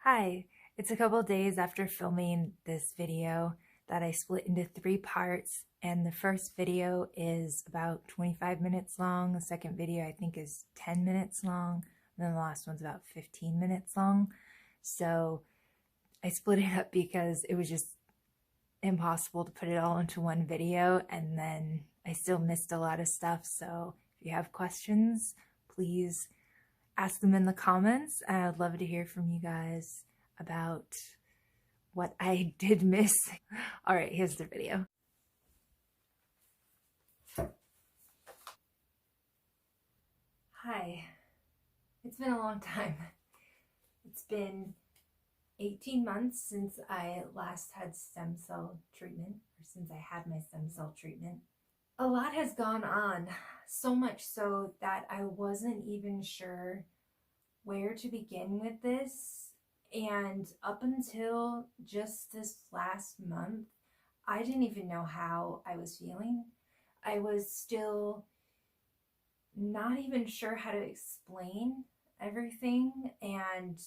Hi, it's a couple days after filming this video that I split into 3 parts, and the first video is about 25 minutes long. The second video I think is 10 minutes long, and then the last one's about 15 minutes long. So I split it up because it was just impossible to put it all into one video, and then I still missed a lot of stuff. So if you have questions, please ask them in the comments, and I'd love to hear from you guys about what I did miss. All right, here's the video. Hi, it's been a long time. It's been 18 months since I last had stem cell treatment, or since I had my stem cell treatment. A lot has gone on, so much so that I wasn't even sure where to begin with this. And up until just this last month, I didn't even know how I was feeling. I was still not even sure how to explain everything and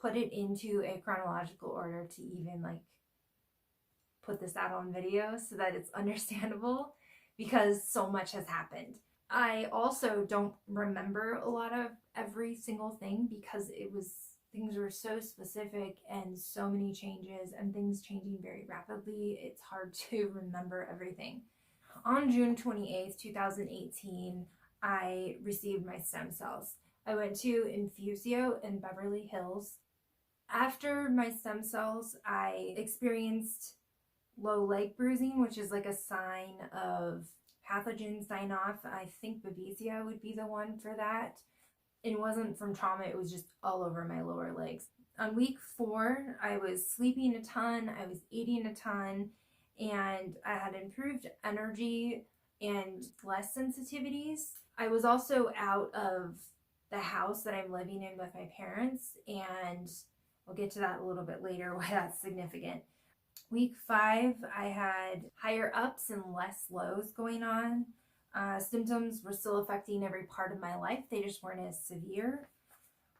put it into a chronological order to even put this out on video so that it's understandable, because so much has happened. I also don't remember a lot of every single thing because things were so specific and so many changes and things changing very rapidly. It's hard to remember everything. On June 28th, 2018, I received my stem cells. I went to Infusio in Beverly Hills. After my stem cells, I experienced low leg bruising, which is like a sign of pathogens dying off. I think Babesia would be the one for that. It wasn't from trauma, it was just all over my lower legs. On week 4, I was sleeping a ton, I was eating a ton, and I had improved energy and less sensitivities. I was also out of the house that I'm living in with my parents, and we'll get to that a little bit later, why that's significant. Week 5, I had higher ups and less lows going on. Symptoms were still affecting every part of my life. They just weren't as severe.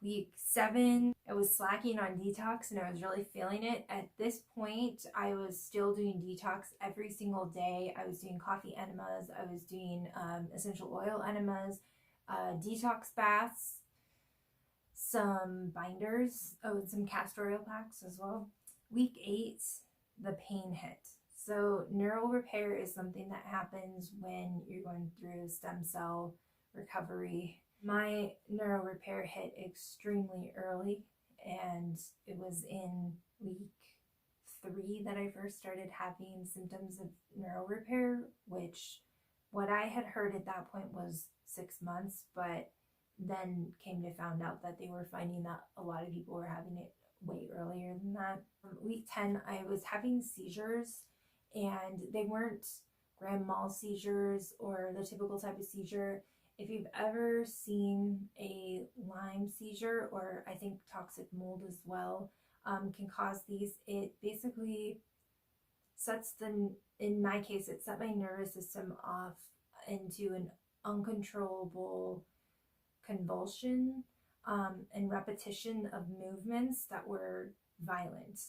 Week 7, I was slacking on detox and I was really feeling it. At this point, I was still doing detox every single day. I was doing coffee enemas. I was doing essential oil enemas, detox baths, some binders, some castor oil packs as well. Week 8, the pain hit. So neural repair is something that happens when you're going through stem cell recovery. My neural repair hit extremely early, and it was in week 3 that I first started having symptoms of neural repair, which what I had heard at that point was 6 months, but then came to find out that they were finding that a lot of people were having it way earlier than that. Week 10, I was having seizures, and they weren't grand mal seizures or the typical type of seizure. If you've ever seen a Lyme seizure, or I think toxic mold as well, can cause these, it basically in my case, it set my nervous system off into an uncontrollable convulsion and repetition of movements that were violent.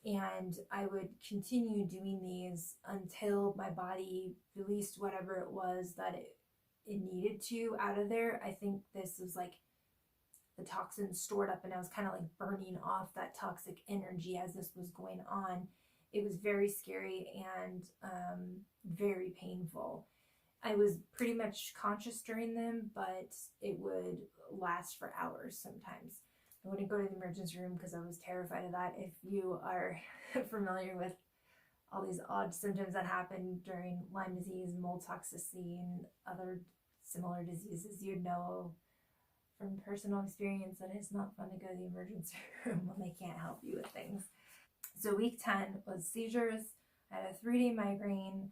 And I would continue doing these until my body released whatever it was that it needed to out of there. I think this was like the toxins stored up, and I was kind of like burning off that toxic energy as this was going on. It was very scary and very painful. I was pretty much conscious during them, but it would last for hours sometimes. I wouldn't go to the emergency room because I was terrified of that. If you are familiar with all these odd symptoms that happen during Lyme disease, mold toxicity, and other similar diseases, you'd know from personal experience that it's not fun to go to the emergency room when they can't help you with things. So week 10 was seizures. I had a 3-day migraine.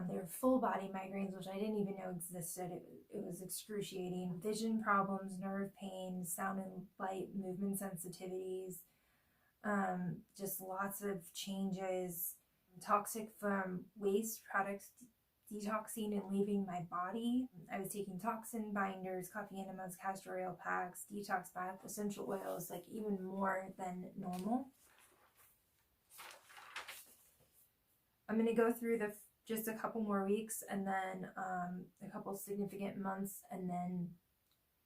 They were full body migraines, which I didn't even know existed. It was excruciating. Vision problems, nerve pain, sound and light, movement sensitivities, just lots of changes. Toxic from waste product detoxing and leaving my body. I was taking toxin binders, coffee enemas, castor oil packs, detox bath, essential oils, like even more than normal. I'm going to go through just a couple more weeks, and then a couple significant months, and then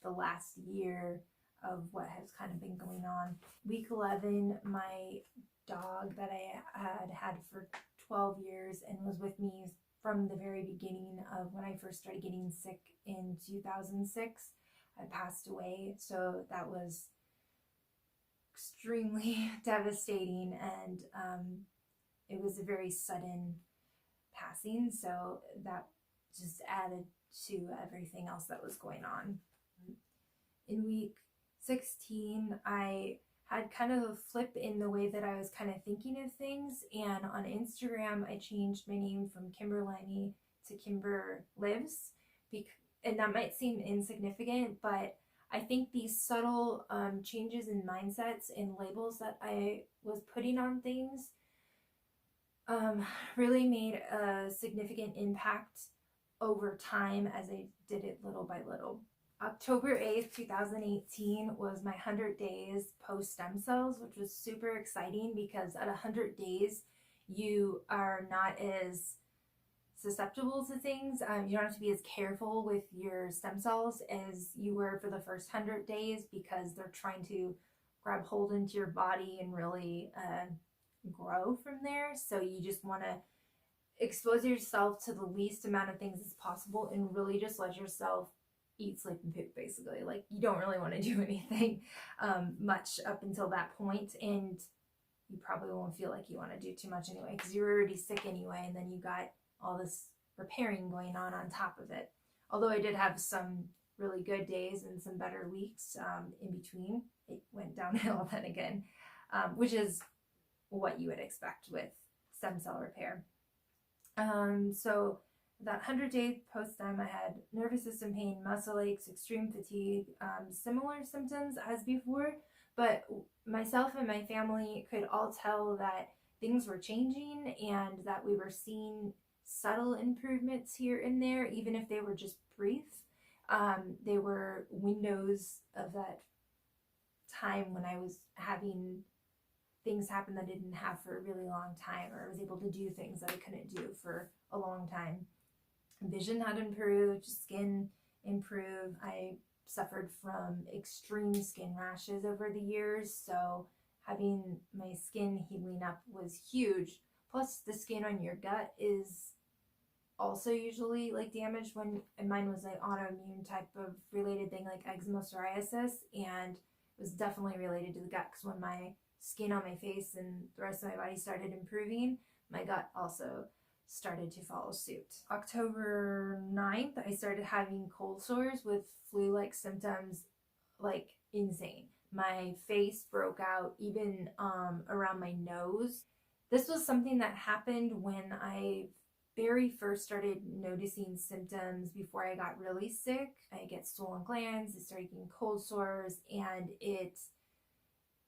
the last year of what has kind of been going on. Week 11, my dog that I had for 12 years and was with me from the very beginning of when I first started getting sick in 2006, had passed away. So that was extremely devastating, and it was a very sudden passing, so that just added to everything else that was going on. In week 16, I had kind of a flip in the way that I was kind of thinking of things, and on Instagram I changed my name from Kimber Limey to Kimber Lives, and that might seem insignificant, but I think these subtle changes in mindsets and labels that I was putting on things really made a significant impact over time as I did it little by little. October 8th, 2018 was my 100 days post stem cells, which was super exciting because at 100 days, you are not as susceptible to things. You don't have to be as careful with your stem cells as you were for the first 100 days because they're trying to grab hold into your body and really grow from there. So you just want to expose yourself to the least amount of things as possible and really just let yourself eat, sleep, and poop, basically. Like, you don't really want to do anything much up until that point, and you probably won't feel like you want to do too much anyway because you're already sick anyway, and then you got all this repairing going on top of it. Although I did have some really good days and some better weeks in between, it went downhill then again, which is what you would expect with stem cell repair. So that 100-day post-stem, I had nervous system pain, muscle aches, extreme fatigue, similar symptoms as before, but myself and my family could all tell that things were changing and that we were seeing subtle improvements here and there, even if they were just brief. They were windows of that time when I was having things happen that I didn't have for a really long time, or I was able to do things that I couldn't do for a long time. Vision had improved, skin improved. I suffered from extreme skin rashes over the years, so having my skin healing up was huge. Plus, the skin on your gut is also usually like damaged and mine was like autoimmune type of related thing, like eczema, psoriasis, and it was definitely related to the gut because when my skin on my face and the rest of my body started improving, my gut also started to follow suit. October 9th, I started having cold sores with flu-like symptoms, like insane. My face broke out, even around my nose. This was something that happened when I very first started noticing symptoms before I got really sick. I get swollen glands, I started getting cold sores, and it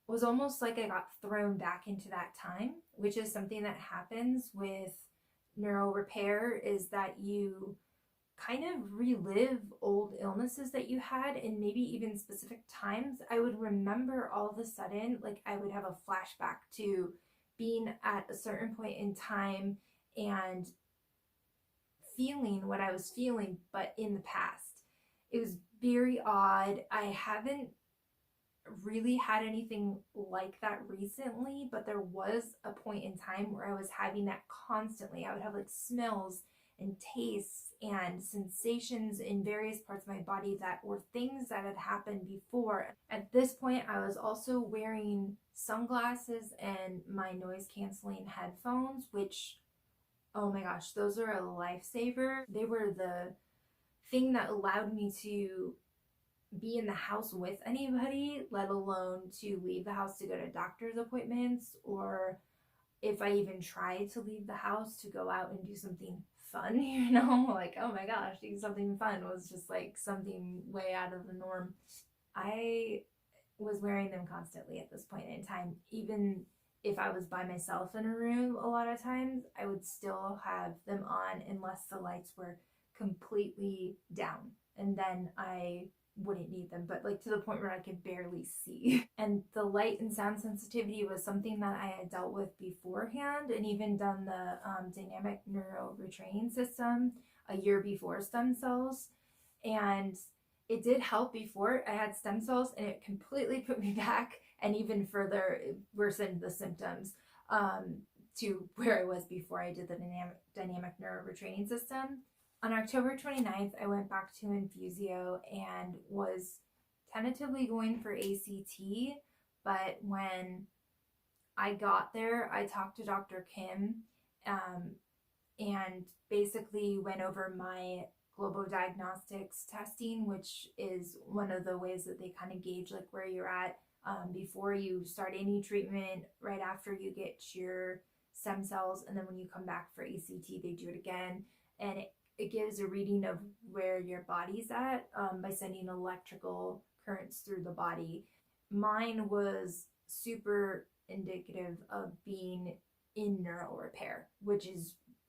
was almost like I got thrown back into that time, which is something that happens with neuro repair, is that you kind of relive old illnesses that you had, and maybe even specific times. I would remember all of a sudden, like I would have a flashback to being at a certain point in time and feeling what I was feeling, but in the past. It was very odd. I haven't really had anything like that recently, but there was a point in time where I was having that constantly. I would have like smells and tastes and sensations in various parts of my body that were things that had happened before. At this point, I was also wearing sunglasses and my noise canceling headphones, which, oh my gosh, those are a lifesaver. They were the thing that allowed me to be in the house with anybody, let alone to leave the house to go to doctor's appointments, or if I even tried to leave the house to go out and do something fun, you know, like, oh my gosh, doing something fun was just like something way out of the norm. I was wearing them constantly at this point in time, even if I was by myself in a room, a lot of times I would still have them on unless the lights were completely down. And then I wouldn't need them, but like to the point where I could barely see. And the light and sound sensitivity was something that I had dealt with beforehand, and even done the dynamic neural retraining system a year before stem cells. And it did help before I had stem cells, and it completely put me back and even further worsened the symptoms to where I was before I did the dynamic neural retraining system. On October 29th, I went back to Infusio and was tentatively going for ACT, but when I got there, I talked to Dr. Kim and basically went over my global diagnostics testing, which is one of the ways that they kind of gauge like where you're at before you start any treatment, right after you get your stem cells, and then when you come back for ACT, they do it again, and it gives a reading of where your body's at by sending electrical currents through the body. Mine was super indicative of being in neural repair, which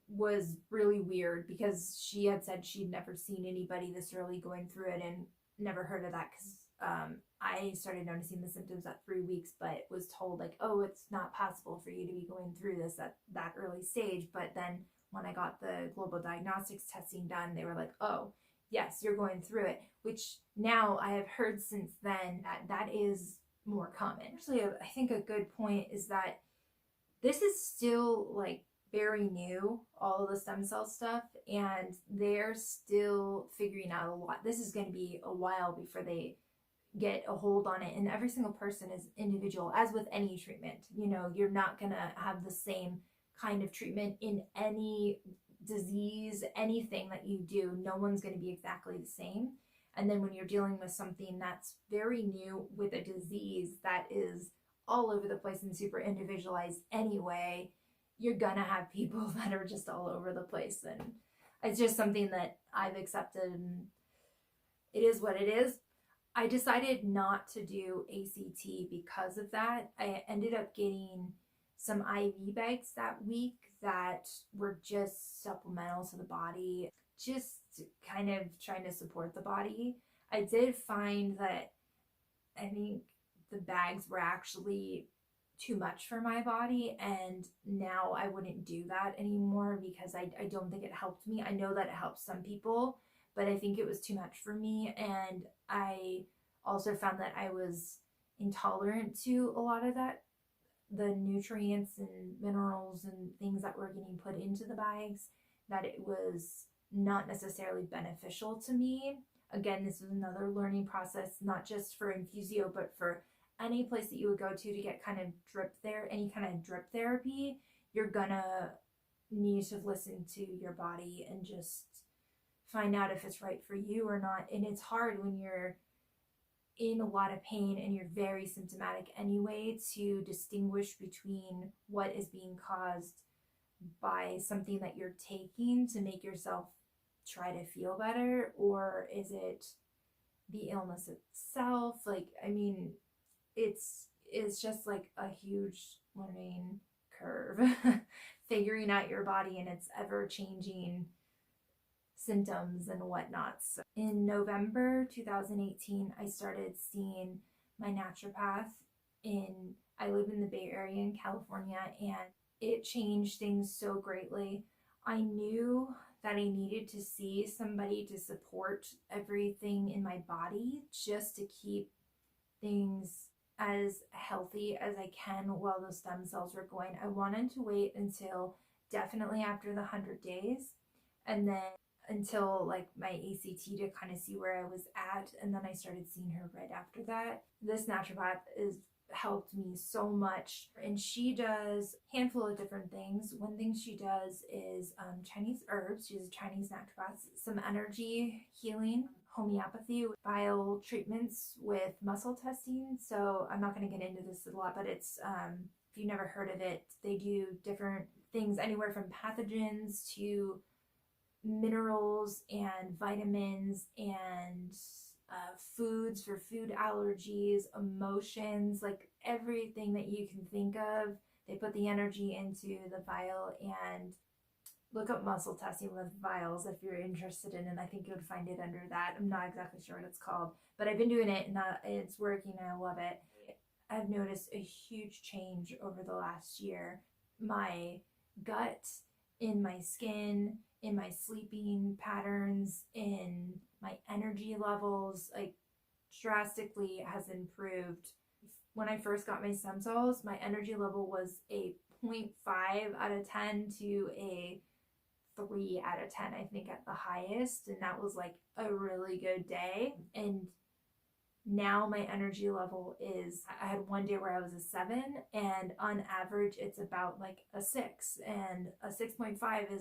was really weird because she had said she'd never seen anybody this early going through it and never heard of that because I started noticing the symptoms at 3 weeks, but was told like, oh, it's not possible for you to be going through this at that early stage. But then when I got the global diagnostics testing done, they were like, oh, yes, you're going through it, which now I have heard since then that is more common. Actually, I think a good point is that this is still like very new, all of the stem cell stuff, and they're still figuring out a lot. This is going to be a while before they get a hold on it, and every single person is individual, as with any treatment. You know, you're not going to have the same kind of treatment in any disease, anything that you do. No one's going to be exactly the same. And then when you're dealing with something that's very new with a disease that is all over the place and super individualized anyway, you're gonna have people that are just all over the place. And it's just something that I've accepted, and it is what it is. I decided not to do ACT because of that. I ended up getting some IV bags that week that were just supplemental to the body, just kind of trying to support the body. I did find that I think the bags were actually too much for my body, and now I wouldn't do that anymore because I don't think it helped me. I know that it helps some people, but I think it was too much for me. And I also found that I was intolerant to a lot of that, the nutrients and minerals and things that were getting put into the bags, that it was not necessarily beneficial to me. Again, this was another learning process, not just for Infusio, but for any place that you would go to get kind of any kind of drip therapy. You're gonna need to listen to your body and just find out if it's right for you or not. And it's hard when you're in a lot of pain and you're very symptomatic anyway to distinguish between what is being caused by something that you're taking to make yourself try to feel better, or is it the illness itself. Like, I mean, it's just like a huge learning curve figuring out your body and its ever changing symptoms and whatnot. So in November 2018, I started seeing my naturopath. I live in the Bay Area in California, and it changed things so greatly. I knew that I needed to see somebody to support everything in my body just to keep things as healthy as I can while the stem cells were going. I wanted to wait until definitely after the 100 days, and then until like my ACT to kind of see where I was at, and then I started seeing her right after that. This naturopath has helped me so much, and she does a handful of different things. One thing she does is Chinese herbs. She's a Chinese naturopath. Some energy healing, homeopathy, bile treatments with muscle testing. So I'm not going to get into this a lot, but it's if you've never heard of it, they do different things anywhere from pathogens to minerals and vitamins and foods for food allergies, emotions, like everything that you can think of. They put the energy into the vial, and look up muscle testing with vials if you're interested in it. I think you would find it under that. I'm not exactly sure what it's called, but I've been doing it and it's working and I love it. I've noticed a huge change over the last year. My gut, in my skin, in my sleeping patterns, in my energy levels, like drastically has improved. When I first got my stem cells, my energy level was a 0.5 out of 10 to a 3 out of 10, I think, at the highest. And that was like a really good day. And now my energy level is, I had one day where I was a 7, and on average it's about like a 6, and a 6.5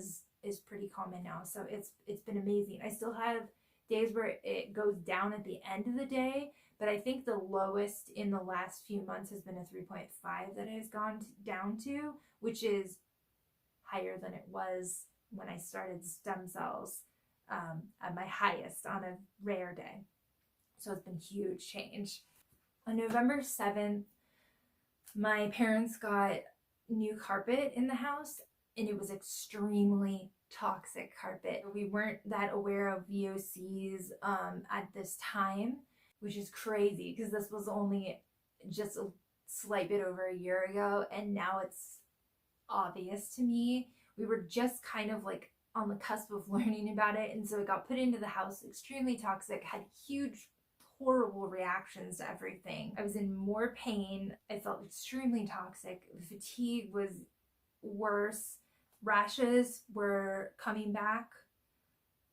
is pretty common now. So it's been amazing. I still have days where it goes down at the end of the day, but I think the lowest in the last few months has been a 3.5 that it has gone down to, which is higher than it was when I started stem cells, at my highest on a rare day. So it's been huge change. On November 7th, my parents got new carpet in the house, and it was extremely toxic carpet. We weren't that aware of VOCs at this time, which is crazy because this was only just a slight bit over a year ago, and now it's obvious to me. We were just kind of like on the cusp of learning about it, and so it got put into the house, extremely toxic, had huge horrible reactions to everything. I was in more pain. I felt extremely toxic. The fatigue was worse. Rashes were coming back.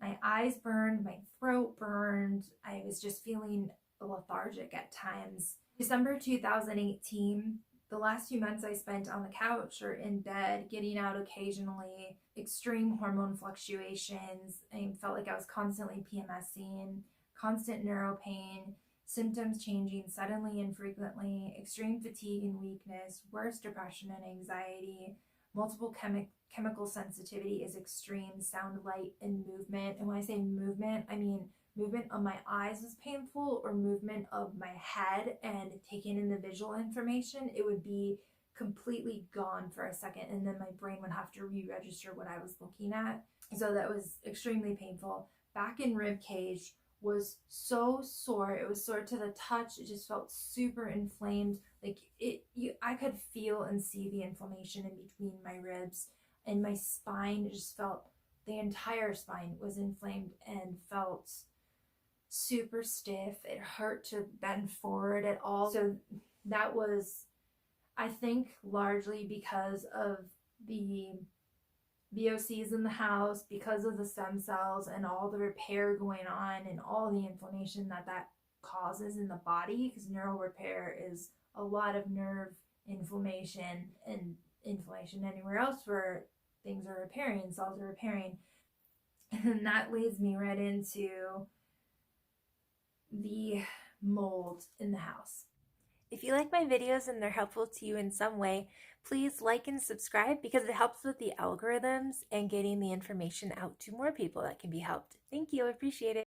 My eyes burned, my throat burned. I was just feeling lethargic at times. December 2018, the last few months I spent on the couch or in bed, getting out occasionally, extreme hormone fluctuations. I felt like I was constantly PMSing, constant neuro pain, symptoms changing suddenly and frequently, extreme fatigue and weakness, worse depression and anxiety, multiple chemical sensitivity is extreme, sound, light, and movement. And when I say movement, I mean movement of my eyes was painful, or movement of my head and taking in the visual information. It would be completely gone for a second, and then my brain would have to re-register what I was looking at. So that was extremely painful. Back and rib cage was so sore. It was sore to the touch. It just felt super inflamed. Like I could feel and see the inflammation in between my ribs, and my spine, it just felt, the entire spine was inflamed and felt super stiff. It hurt to bend forward at all. So that was, I think, largely because of the VOCs in the house, because of the stem cells and all the repair going on and all the inflammation that causes in the body, because neural repair is a lot of nerve inflammation and inflammation anywhere else where things are repairing, cells are repairing. And that leads me right into the mold in the house. If you like my videos and they're helpful to you in some way, please like and subscribe, because it helps with the algorithms and getting the information out to more people that can be helped. Thank you. I appreciate it.